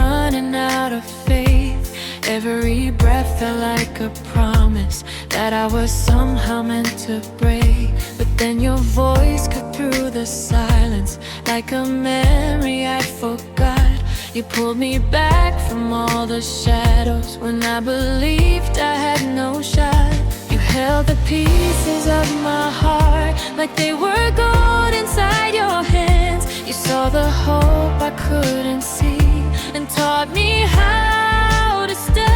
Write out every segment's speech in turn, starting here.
running out of faith. Every breath felt like a promise that I was somehow meant to break. But then your voice cut through the silence like a memory I forgot. You pulled me back from all the shadows when I believed I had no shot. You held the pieces of my heart like they were gold inside your hands. You saw the hope I couldn't see and taught me how to stand.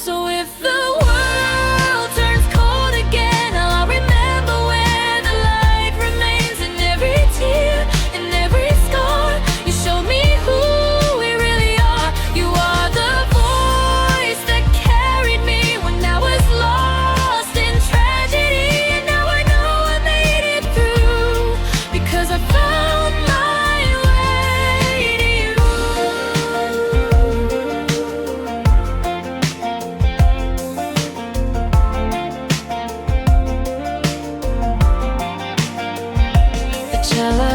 So if the world turns cold again, I'll remember where the light remains. In every tear, in every scar, you showed me who we really are. You are the voice that carried me when I was lost in tragedy. And now I know I made it through because I found my way to you. The cello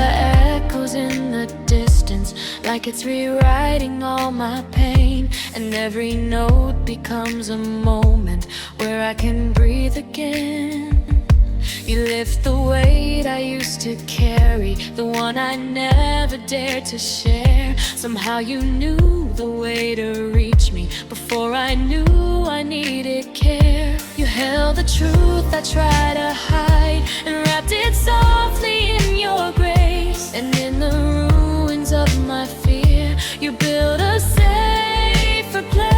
echoes in the distance like it's rewriting all my pain. And every note becomes a moment where I can breathe again. You lift the weight I used to carry, the one I never dared to share. Somehow you knew the way to reach me before I knew I needed care. You held the truth I tried to hide and wrapped it softly in your grace. And in the ruins of my fear, you built a safer place.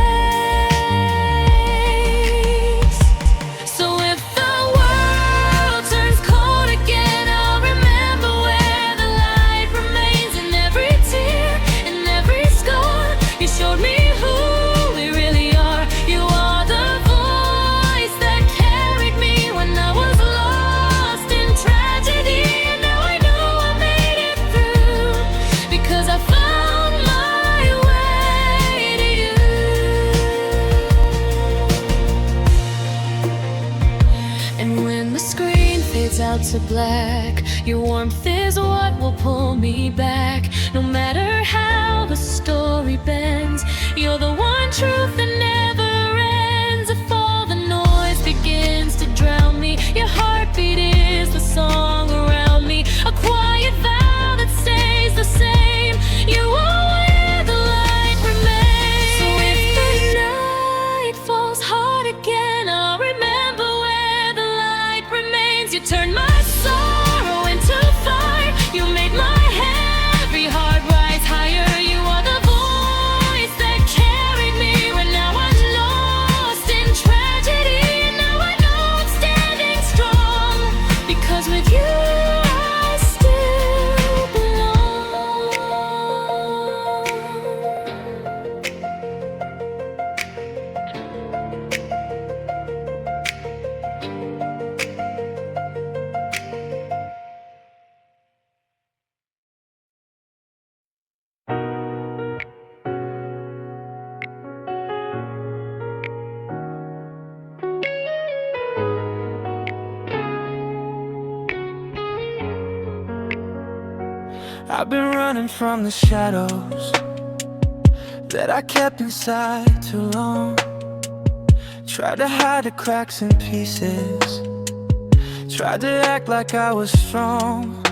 So if the world turns cold again, I'll remember where the light remains. In every tear, in every scar, you showed me who we really are. You are the voice that carried me when I was lost in tragedy. And now I know I made it through because I found my way to you. And when the screen fades out to black, your warmth is what will pull me back. No matter how the story bends, you're the one truth that never ends. If all the noise begins to drown me, your heartbeat is the song around me. A quiet vow that stays the same. You are where the light remains. So if the night falls hard again, I'll remember where the light remains. You turned my sorrow into fire. You made my heavy heart rise higher. You are the voice that carried me when I was lost in tragedy. And now I know I'm standing strong because with you I still belong. I've been running from the shadows that I kept inside too long. Tried to hide the cracks and pieces, tried to act like I was strong,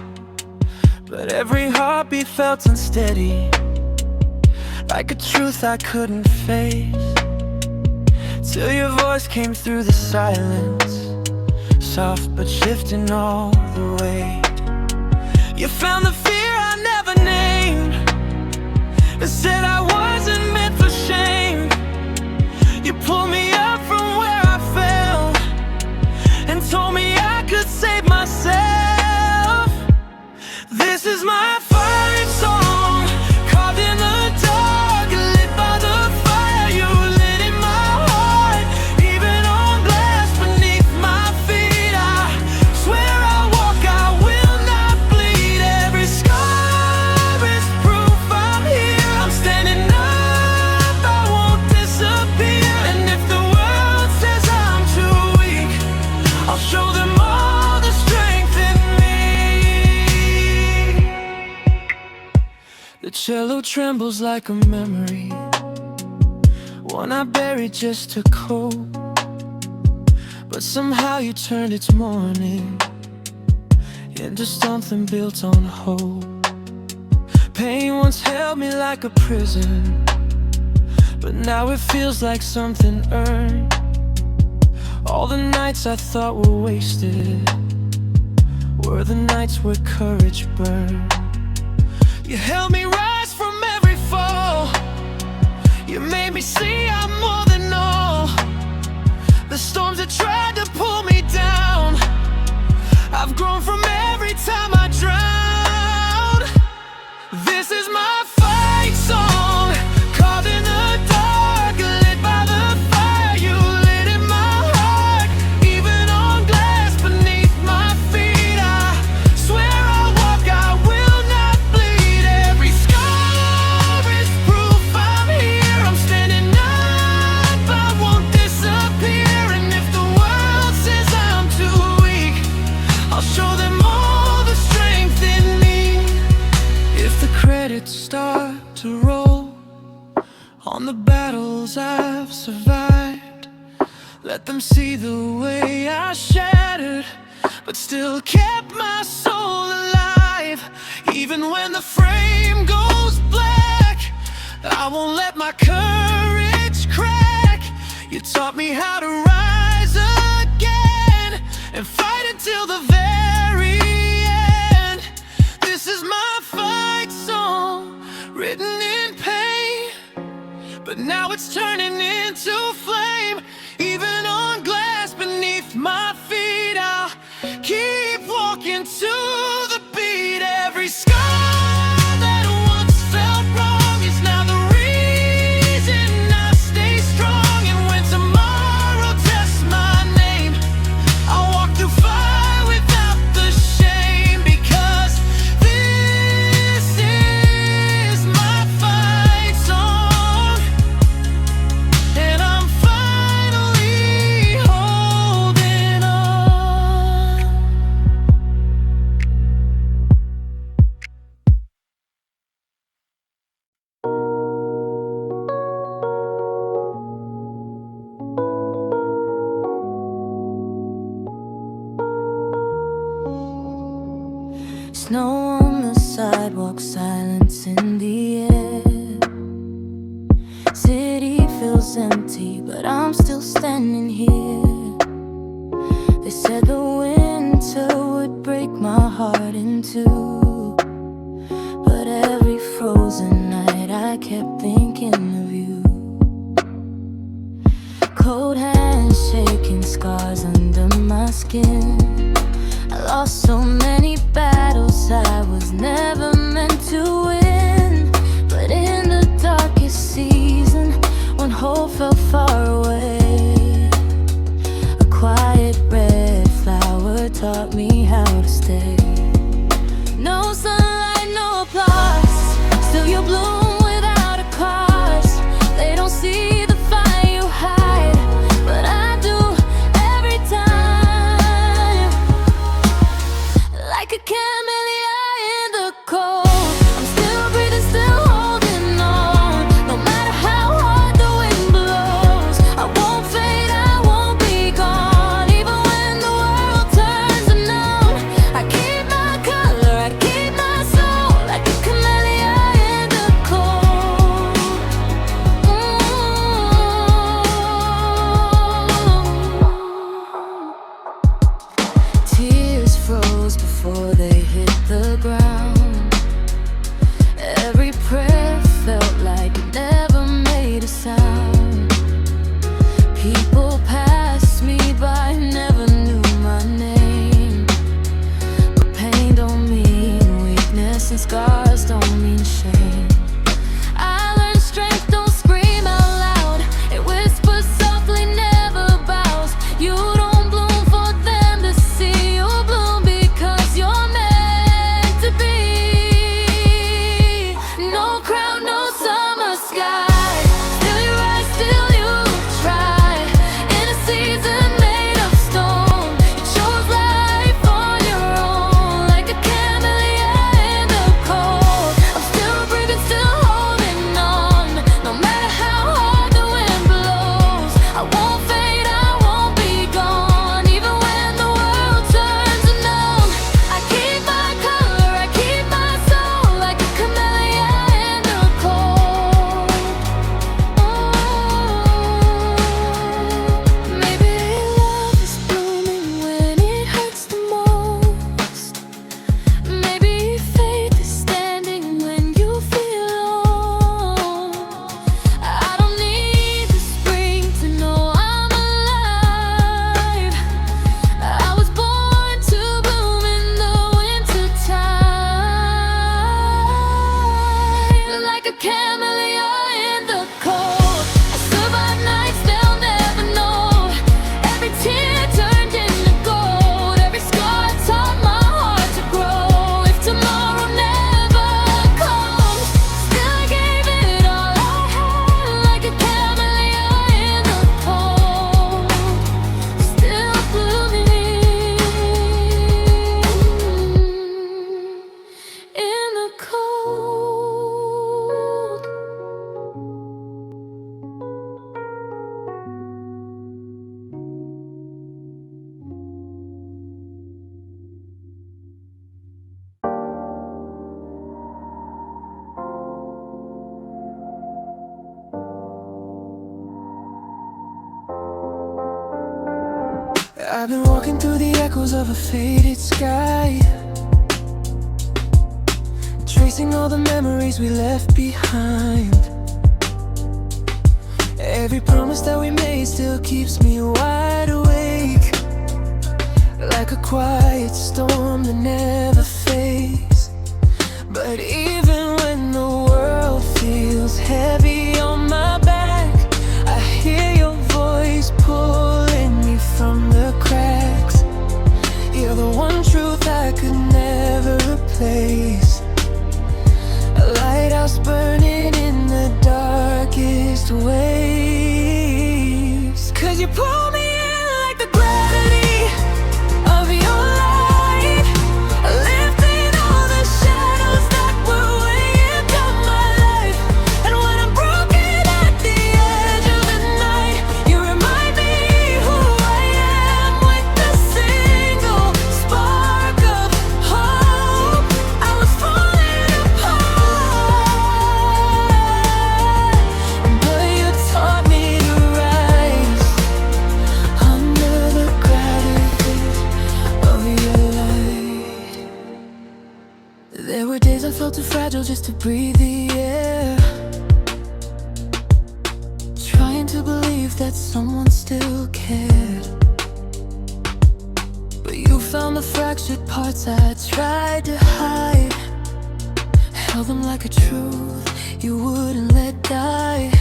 but every heartbeat felt unsteady, like a truth I couldn't face. Till your voice came through the silence, soft but shifting all the weight. You found the fear I never named, and said I wasn't meant for shame. You pulled me up from where I fell, and told me I could save myself. This is my fight song, carved in the dark, lit by the fire you lit in my heart. Even on glass beneath my feet, I swear I walk, I will not bleed. Every scar The cello trembles like a memory, one I buried just to cope. But somehow you turned its morning into something built on hope. Pain once held me like a prison, but now it feels like something earned. All the nights I thought were wasted were the nights where courage burned. You helped me rise from every fall. You made me see I'm more than all the storms that tried to pull me down. I've grown from every time I drown. This is my fight song, carved in the dark, lit by the fire you lit in my heart. Even on glass beneath my feet, I swear I'll walk, I will not bleed. Every scar is proof I'm here. I'm standing up, I won't disappear. And if the world says I'm too weak, I'll show them all the strength in me. If the credits start to roll on the battles I've survived, let them see the way I shattered, but still kept my soul alive. Even when the frame goes black, I won't let my courage crack. You taught me how to rise again and fight until the very end. This is my fight song, written in pain, but now it's turning into flame. Even on glass beneath my feet, I'll keep walking to the beat. Every scar that once felt wrong is now the reason I stay strong. And when tomorrow tests my name, I'll walk through fire without the shame. Because this is my fight song, and I'm finally holding on. Snow on the sidewalk, silence in the air. City feels empty, but I'm still standing here. They said the winter would break my heart in two, but every frozen night I kept thinking of you. Cold hands shaking, scars under my skin. I lost so many battles I was never meant to win. But in the darkest season, when hope felt far away, a quiet red flower taught me how to stay. No sunlight, no applause, still you bloom without a cause. They don't see the fire you hide, but I do every time. Like a camellia in the cold, I'm still breathing, still holding on. No matter how hard the wind blows, I won't fade, I won't be gone. Even when the world turns to numb, I keep my color, I keep my soul. Like a camellia in the cold. Tears froze before they hit the ground. Every prayer felt like it never made a sound. People passed me by, never knew my name. But pain don't mean weakness, and scars don't mean shame. I learned strength don't scream out loud, it whispers softly, never bows. You don't bloom for them to see, you bloom because you're meant to be. No I've been walking through the echoes of a faded sky, tracing all the memories we left behind. Every promise that we made still keeps me wide awake, like a quiet storm that never fades. But even when the world feels heavy on my back, I hear your voice pulling me from the cracks. You're the one truth I could never replace, a lighthouse burning in the darkest waves. 'Cause you pull me in like the gravity of your light, lifting all the shadows that were weighing down my life. And when I'm broken at the edge of the night, you remind me who I am with a single spark of hope. I was falling apart, but you taught me to rise under the gravity of your light. There were days I felt too fragile just to breathe the air, trying to believe that someone still cared. But you found the fractured parts I tried to hide, held them like a truth you wouldn't let die.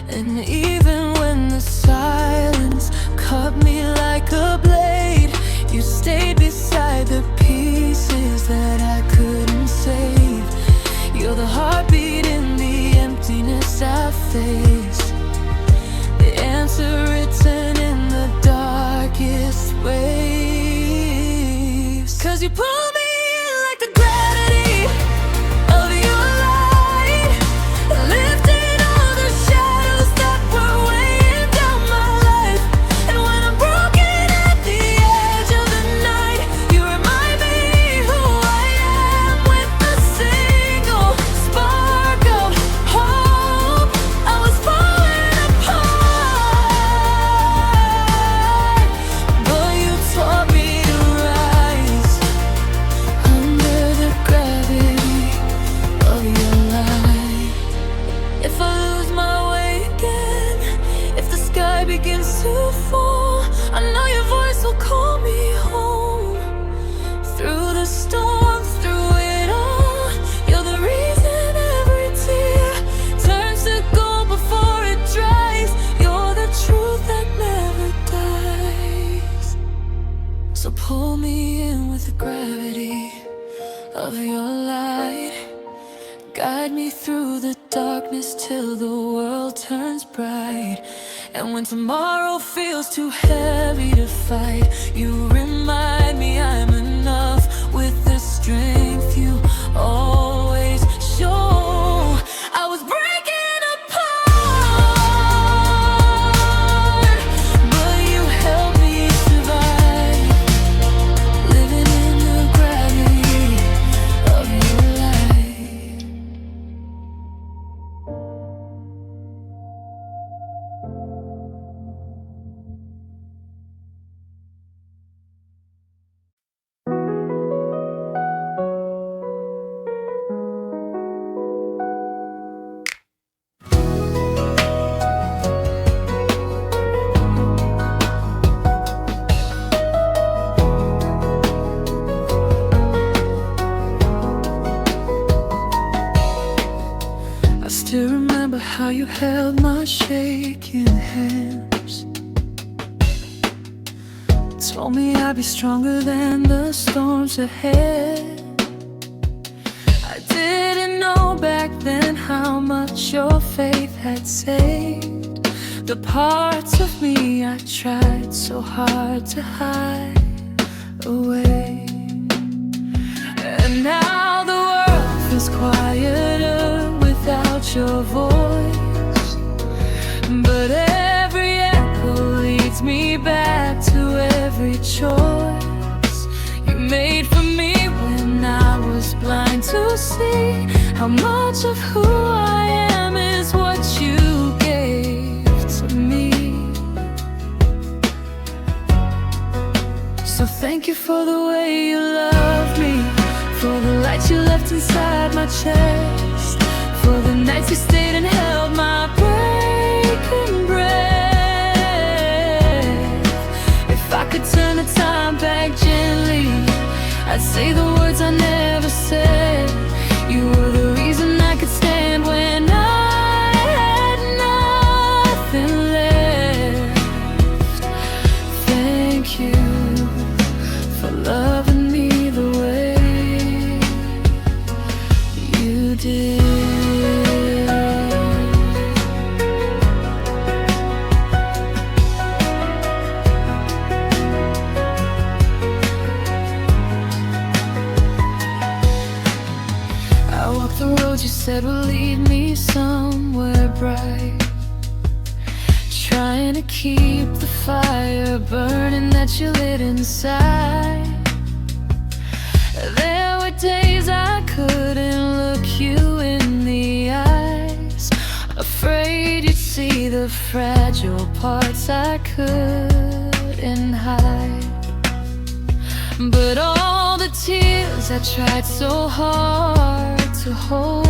And even when the silence cut me like a blade, you stayed beside the pieces that I couldn't save. You're the heartbeat in the emptiness I face, the answer written in the darkest waves. 'Cause you pull me in like the gravity of your light, lifting all the shadows that were weighing down my life. And when I'm broken at the edge of the night, you remind me who I am with a single spark of hope. I was falling apart, but you taught me to rise under the gravity of your light. If I lose my way again, if the sky begins to fall, I know your voice will call me home. Through the storm, through it all, you're the reason every tear turns to gold before it dries. You're the truth that never dies. So pull me in with the gravity of your light, guide me through the darkness till the world turns bright. And when tomorrow feels too heavy to fight, you remind me I'm enough with the strength you always show. I was breaking apart, but you helped me survive, living in the gravity of your light. I still remember how you held my shaking hands, told me I'd be stronger than the storms ahead. I didn't know back then how much your faith had saved the parts of me I tried so hard to hide away. And now the world feels quieter without your voice, but every echo leads me back to every choice you made for me when I was blind to see how much of who I am is what you gave to me. thank you for the way you love me, for the light you left inside my chest, for the nights you stayed and held my breaking breath. If I could turn the time back gently, I'd say the words I never said. You were the reason I could stand when I had nothing left. Thank you for loving me the way you did. I walked the road you said would lead me somewhere bright, trying to keep the fire burning that you lit inside. There were days I couldn't look you in the eyes, afraid you'd see the fragile parts I couldn't hide. But all the tears I tried so hard to hold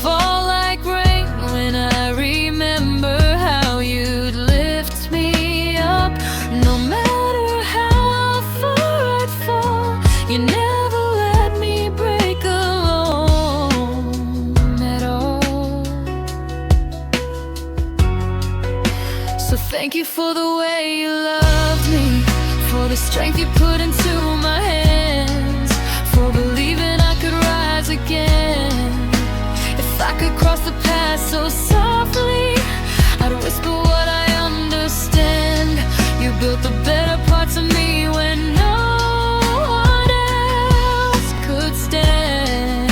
fall like rain when I remember how you'd lift me up. No matter how far I'd fall, you never let me break alone at all. So thank you for the way you loved me, for the strength you put into my hands, for believing I could rise again. If I could cross the path so softly, I'd whisper what I understand. You built the better parts of me when no one else could stand.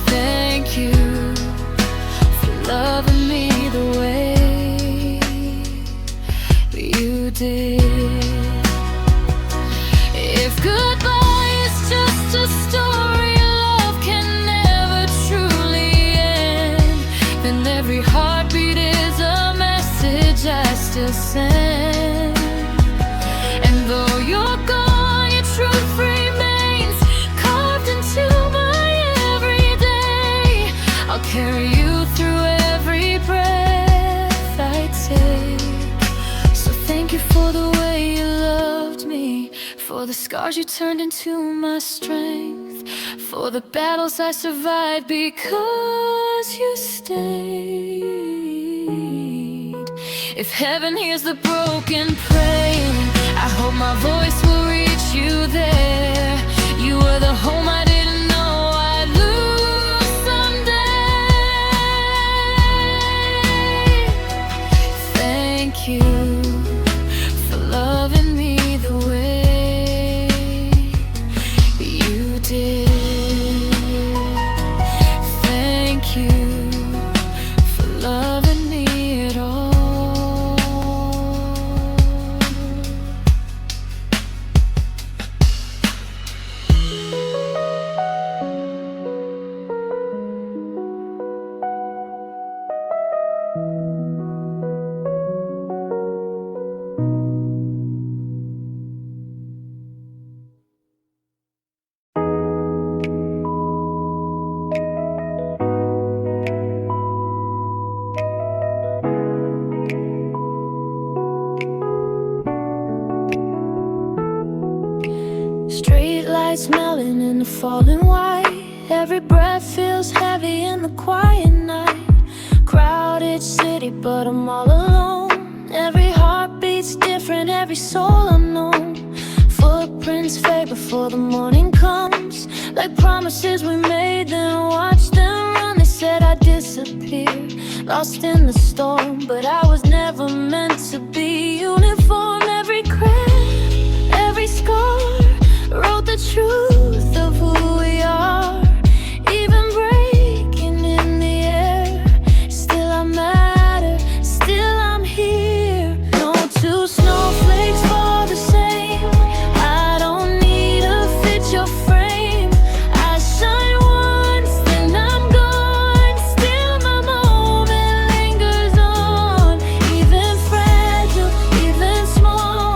Thank you for loving me the way you did. If goodbye is just a story love can never truly end, then every heartbeat is a message I still send. And though you're gone, your truth remains carved into my everyday. I'll carry you through every breath I take. So thank you for the way you loved me, for the scars you turned into my strength, for the battles I survived because you stayed. If heaven hears the broken praying, I hope my voice will reach you there. You were the home I didn't know I'd lose someday. Thank you for loving me the way you did. Thank you for loving me at all. Street lights melting in the falling white. Every breath feels heavy in the quiet night. Crowded city, but I'm all alone. Every heartbeat's different, every soul unknown. Footprints fade before the morning comes, like promises we made, then watch them run. They said I'd disappear, lost in the storm, but I was never meant to be uniform. Every crack, every scar wrote the truth of who we are. Even breaking in the air, still I matter, still I'm here. No two snowflakes fall the same. I don't need to fit your frame. I shine once, then I'm gone. Still my moment lingers on. Even fragile, even small,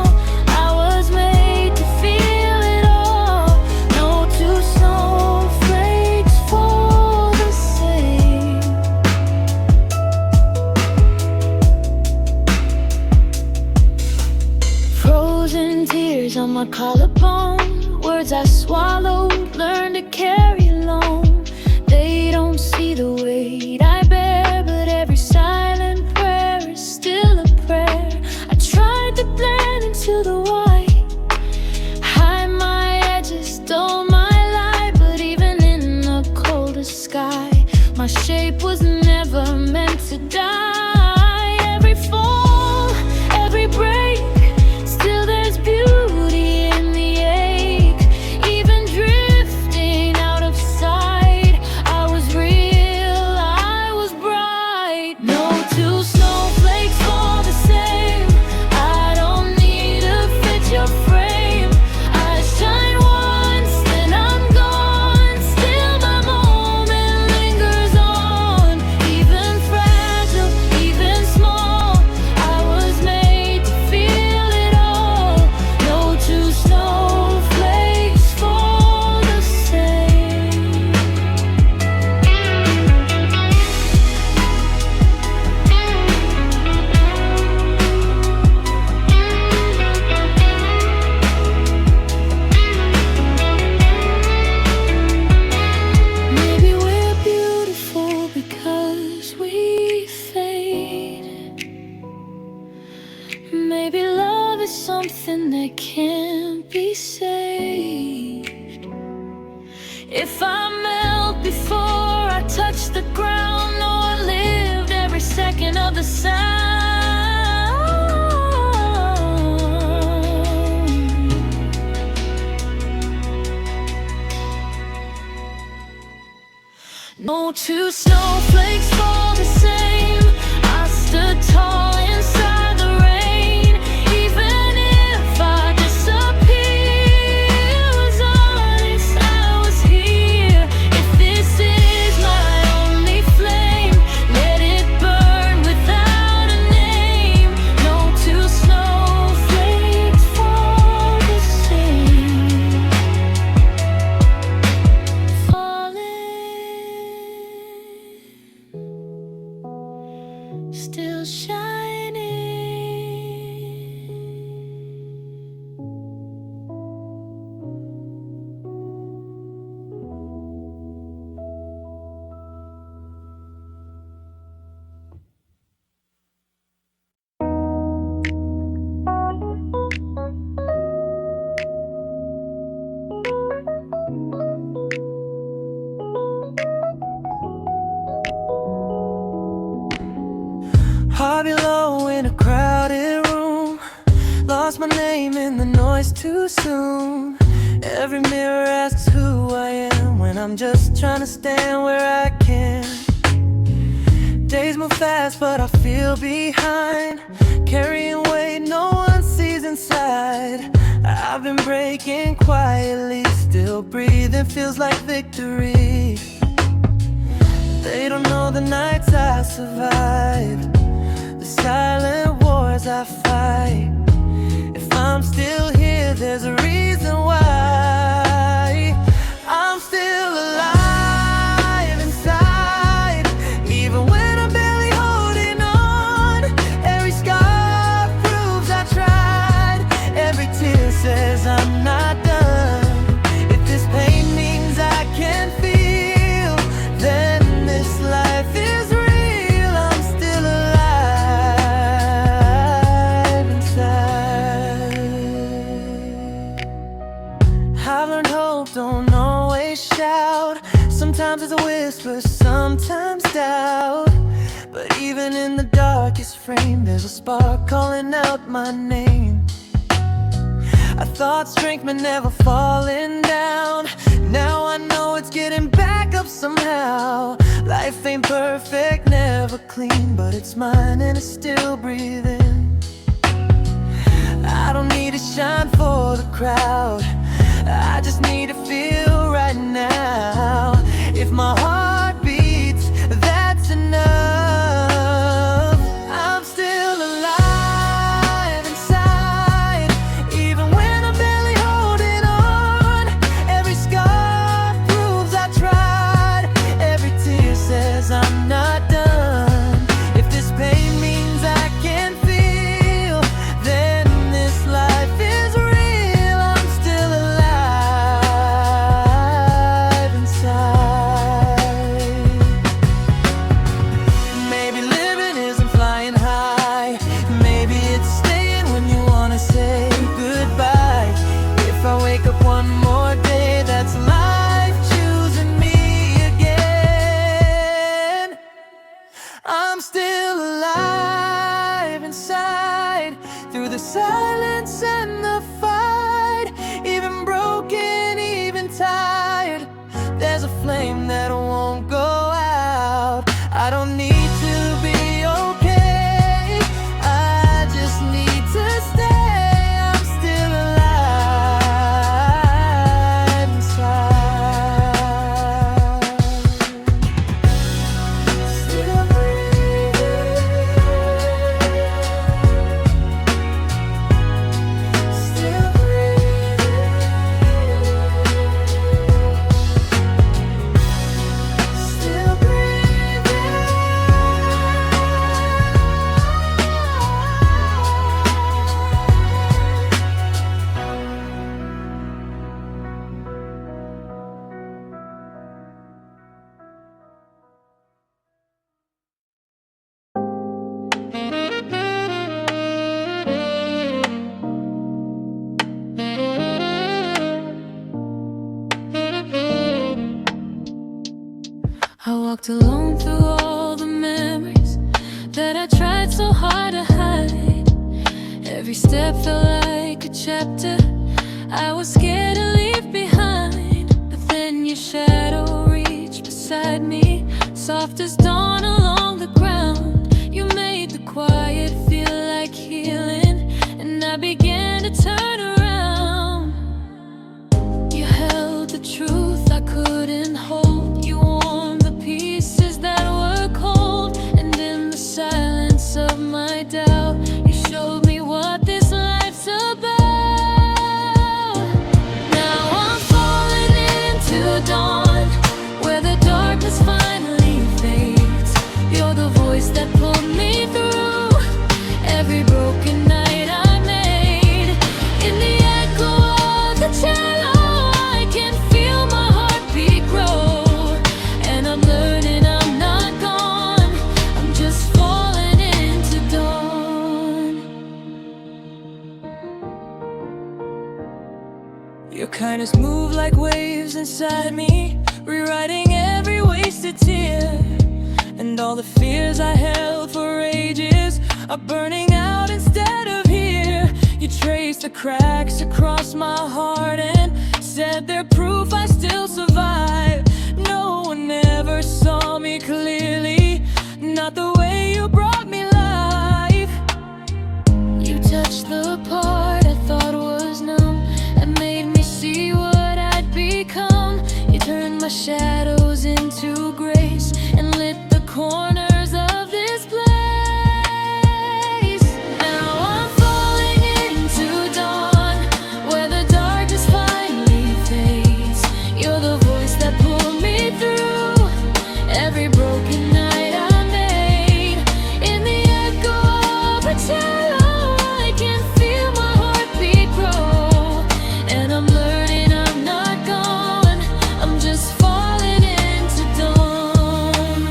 the sound. No two snowflakes fall the same. I stood tall inside the rain. Even if I disappear, it was honest, I was here. If this is my only flame, let it burn without a name. No two snowflakes fall the same. Falling, still shining. Heart below in a crowded room. Lost my name in the noise too soon. Every mirror asks who I am when I'm just trying to stand where I can. Days move fast but I feel behind, carrying weight no one sees inside. I've been breaking quietly, still breathing feels like victory. They don't know the nights I survived, the silent wars I fight. If I'm still here, there's a reason why. I'm still alive inside, even when I'm barely holding on. Every scar proves I tried, every tear says I'm not done. If this pain means I can feel, then this life is real. I'm still alive inside. I've learned hope don't always shout. Sometimes it's a whisper, sometimes doubt. But even in the darkest frame, there's a spark calling out my name. I thought strength meant never falling down. Now I know it's getting back up somehow. Life ain't perfect, never clean, but it's mine and it's still breathing. I don't need to shine for the crowd, I just need to feel right now. If my heart beats, that's enough. I'm still alive inside, even when I'm barely holding on. Every scar proves I tried, every tear says I'm not done. If this pain means I can feel, then this life is real. I'm still alive inside. Maybe living isn't flying high, maybe it's staying when you wanna say goodbye. If I wake up one more day, that's life choosing me again. I'm still alive inside, through the silence and the fight. Even broken, even tired, there's a flame that won't go out. I don't need to be okay, I just need to stay. I'm still alive inside, still breathing, still breathing, still I walked alone through all the memories that I tried so hard to hide. Every step felt like a chapter I was scared to leave behind. But then your shadow reached beside me, soft as dawn along the ground. You made the quiet feel like healing, and I began to turn around. You held the truth I couldn't hold. You warmed the pieces that were cold, and in the silence of my doubt, you showed me what this life's about. Now I'm falling into dawn, where the darkness finally fades. You're the voice that pulled me through every broken night I made. In the echo of the cello, I can feel my heartbeat grow, and I'm learning I'm not gone. I'm just falling into dawn. Your kindness moved like waves inside me, rewriting every wasted tear. And all the fears I held for ages are burning out instead of here. You traced the cracks across my heart and said they're proof I still survive. No one ever saw me clearly, not the way you brought me life. You touched the part I thought was numb and made me see what I'd become. You turned my shadows into grace and lit the corners of this place. Now I'm falling into dawn, where the darkness finally fades. You're the voice that pulled me through every broken night I made. In the echo of a cello, I can feel my heartbeat grow, and I'm learning I'm not gone. I'm just falling into dawn.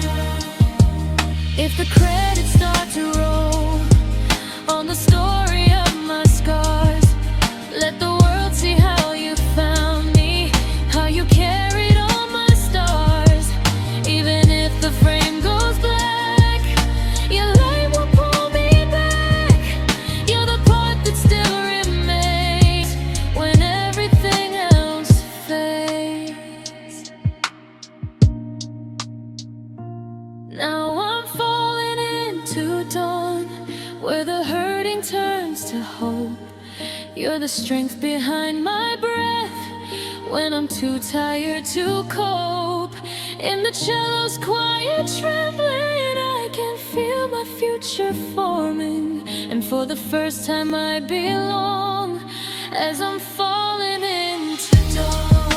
If the credits start to roll on the story of my scars, let the world see how you found me, how you carried all my stars. Even if the frame goes black, your light will pull me back. You're the part that still remains when everything else fades. Now I'm falling into dawn, where the hurting turns to hope. You're the strength behind my breath when I'm too tired to cope. In the cello's quiet trembling, I can feel my future forming, and for the first time I belong as I'm falling into dawn.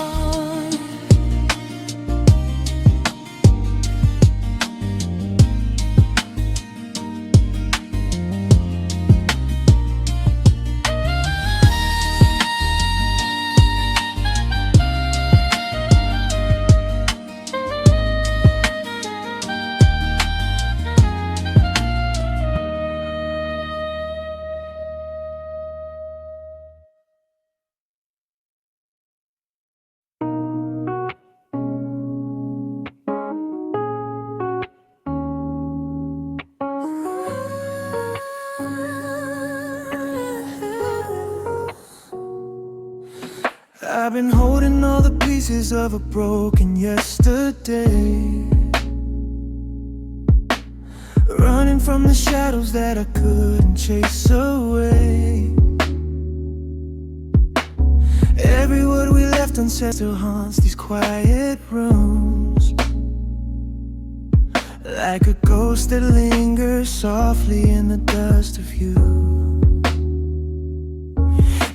I've been holding all the pieces of a broken yesterday, running from the shadows that I couldn't chase away. Every word we left unsaid still haunts these quiet rooms, like a ghost that lingers softly in the dust of you.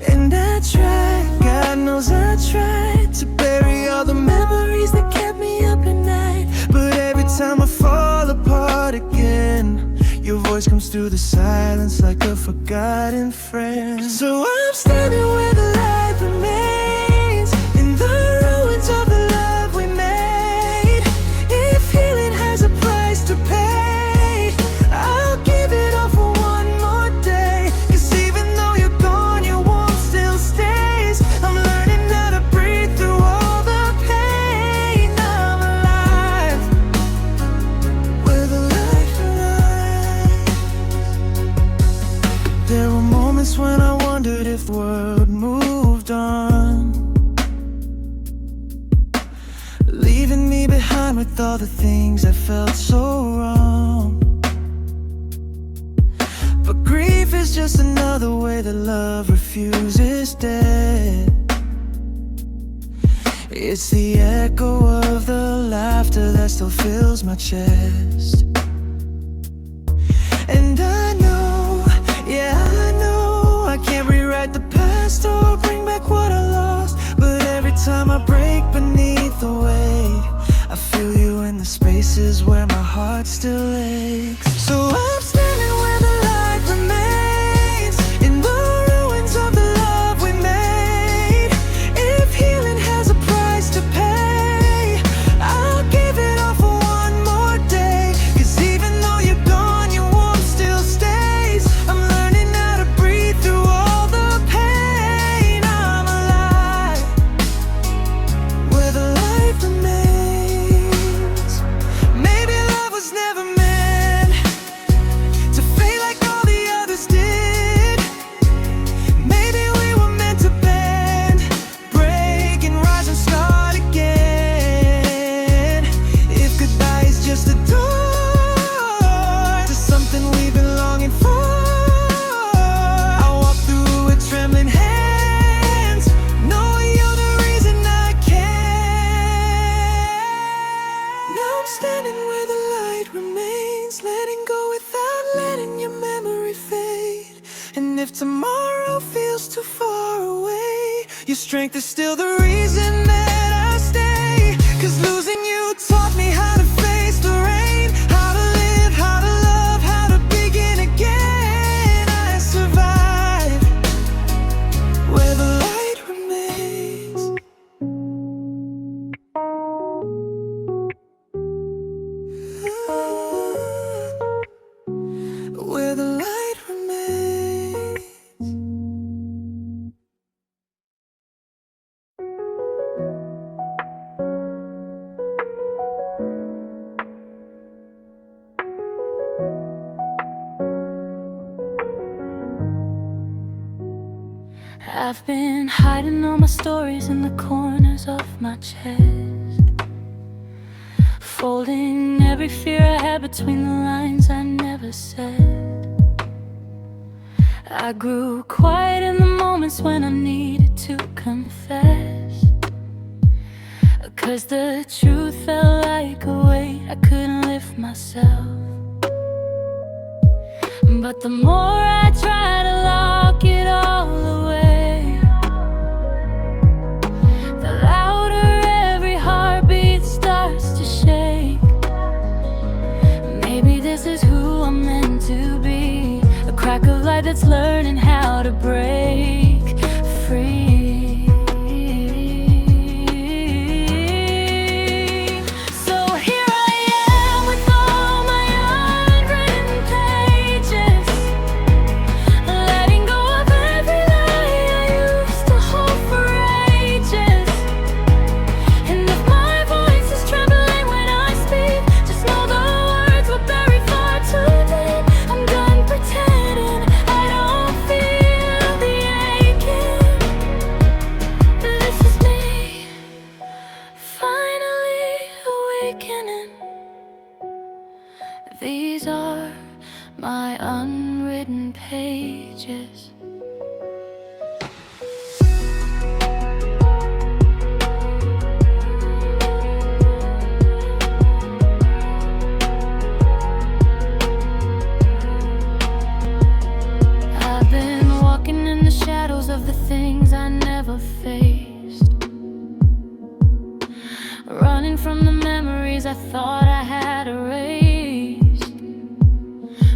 And I tried, God knows I tried to bury all the memories that kept me up at night. But every time I fall apart again, your voice comes through the silence like a forgotten friend. So I'm standing where the light remains, in the ruins of the love we made. If healing has a price to pay, I'll give it all for one more day. 'Cause even though you're gone, your warmth still stays. I'm learning how to breathe through all the pain. I'm alive where the light fine with all the things that felt so wrong. But grief is just another way that love refuses death. It's the echo of the laughter that still fills my chest. And I know, yeah I know, I can't rewrite the past or bring back what I lost. But every time I break beneath the weight, I feel you in the spaces where my heart still aches. So I'm standing where the light remains, in the ruins of the love we made. If healing has a price to pay, I'll give it all for one more day. Cause even though you're gone, your warmth still stays. I'm learning how to breathe through all the pain. I'm alive where the light remains. Maybe love was never meant to fade like all the others did. Maybe we were meant to bend, break and rise and start again. If goodbye is just a door to something we've been longing for, I'll walk through with trembling hands, knowing you're the reason I can. Now I'm standing where the light remains, letting go without letting your memory fade. And if tomorrow feels too far away, your strength is still the reason that I stay. Cause losing you taught me how to face the rain, how to live, how to love, how to begin again. I survived where the light remains. Where the light remains. I've been hiding all my stories in the corners of my chest, folding every fear I had between the lines I never said. I grew quiet in the moments when I needed to confess, cause the truth felt like a weight I couldn't lift myself. But the more I try to lock it all away, the louder every heartbeat starts to shake. Maybe this is who I'm meant to be, a crack of light that's learning how to break free. So here I am with all my unwritten pages, letting go of every lie I used to hold for ages. And if my voice is trembling when I speak, just know the words were buried far too deep. I'm done pretending I don't feel the aching. This is me, finally awakening. These are my unwritten pages. I've been walking in the shadows of the things I never faced, running from the memories I thought I had erased.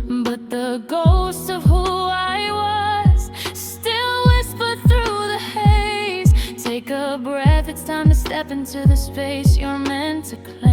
But the ghost of who I was still whispered through the haze. Take a breath, it's time to step into the space you're meant to claim.